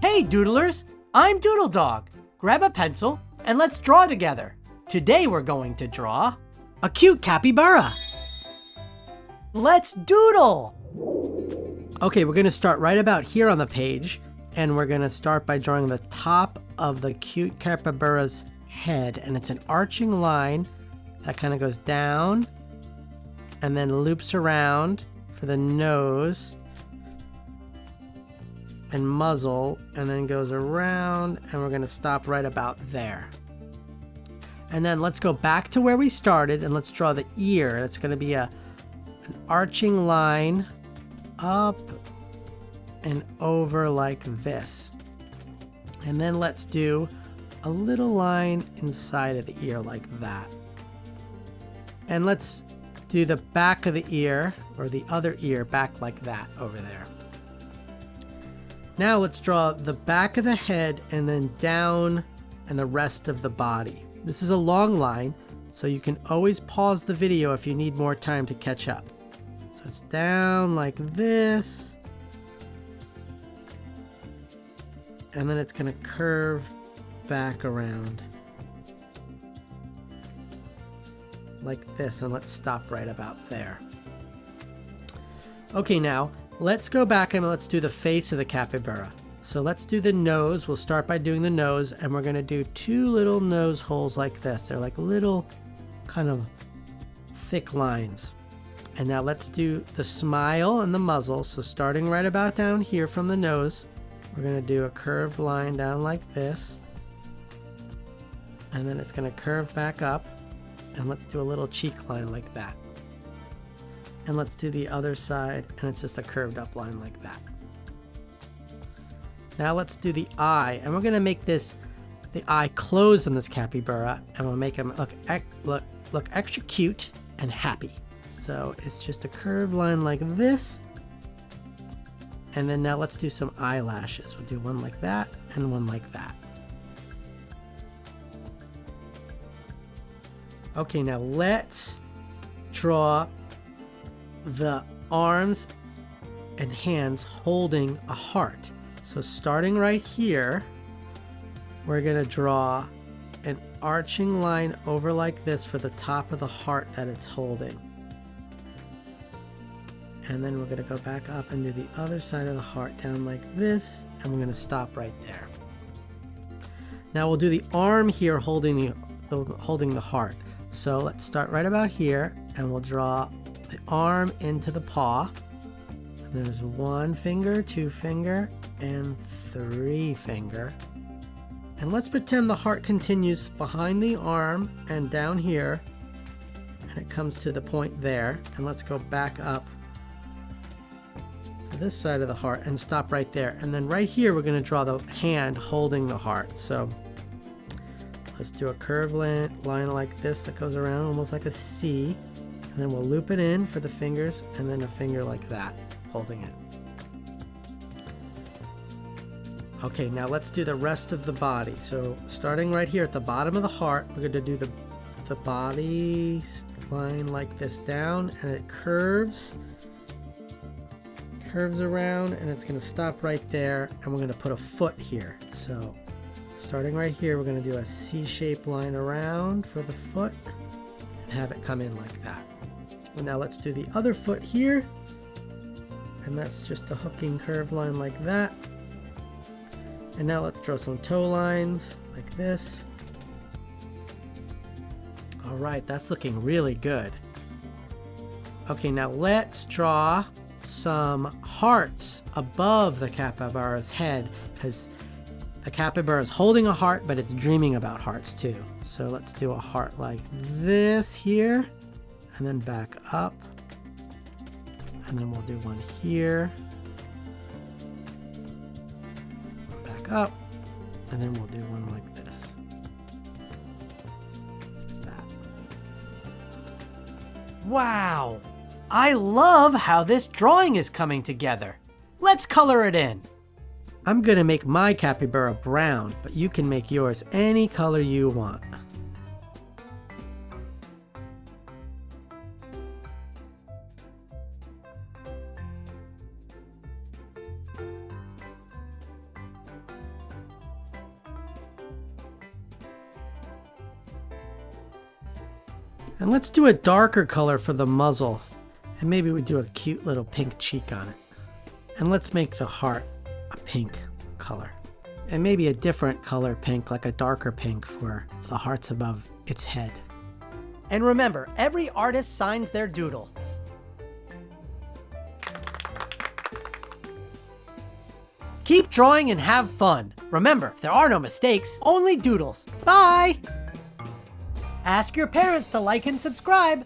Hey doodlers, I'm Doodle Dog. Grab a pencil and let's draw together. Today we're going to draw a cute capybara. Let's doodle! Okay, we're gonna start right about here on the page, and we're gonna start by drawing the top of the cute capybara's head, and it's an arching line that kind of goes down and then loops around for the nose and muzzle, and then goes around, and we're gonna stop right about there. And then let's go back to where we started and let's draw the ear. It's gonna be an arching line up and over like this. And then let's do a little line inside of the ear like that. And let's do the back of the ear, or the other ear, back like that over there. Now let's draw the back of the head and then down and the rest of the body. This is a long line, so you can always pause the video if you need more time to catch up. So it's down like this, and then it's going to curve back around like this, and let's stop right about there. Okay, now let's go back and let's do the face of the capybara. So let's do the nose. We'll start by doing the nose, and we're going to do two little nose holes like this. They're like little kind of thick lines. And now let's do the smile and the muzzle. So starting right about down here from the nose, we're going to do a curved line down like this. And then it's going to curve back up. And let's do a little cheek line like that. And let's do the other side, and it's just a curved up line like that. Now let's do the eye, and we're going to make the eye close on this capybara, and we'll make him look extra cute and happy. So it's just a curved line like this. And then now let's do some eyelashes. We'll do one like that and one like that. Okay, now let's draw the arms and hands holding a heart. So starting right here, we're going to draw an arching line over like this for the top of the heart that it's holding. And then we're going to go back up and do the other side of the heart down like this, and we're going to stop right there. Now we'll do the arm here holding the heart. So let's start right about here, and we'll draw the arm into the paw. And there's 1 finger, 2 finger, and 3 finger. And let's pretend the heart continues behind the arm and down here, and it comes to the point there. And let's go back up to this side of the heart and stop right there. And then right here we're going to draw the hand holding the heart. So let's do a curved line like this that goes around almost like a C. And then we'll loop it in for the fingers, and then a finger like that holding it. Okay, now let's do the rest of the body. So starting right here at the bottom of the heart, we're going to do the body line like this down, and it curves around, and it's going to stop right there, and we're going to put a foot here. So starting right here, we're going to do a C-shaped line around for the foot and have it come in like that. And now let's do the other foot here, and that's just a hooking curved line like that. And now let's draw some toe lines like this. All right, that's looking really good. Okay, now let's draw some hearts above the capybara's head, because the capybara is holding a heart, but it's dreaming about hearts too. So let's do a heart like this here, and then back up, and then we'll do one here, back up, and then we'll do one like this. That. Wow! I love how this drawing is coming together. Let's color it in. I'm gonna make my capybara brown, but you can make yours any color you want. And let's do a darker color for the muzzle. And maybe we do a cute little pink cheek on it. And let's make the heart a pink color. And maybe a different color pink, like a darker pink for the hearts above its head. And remember, every artist signs their doodle. Keep drawing and have fun. Remember, there are no mistakes, only doodles. Bye! Ask your parents to like and subscribe.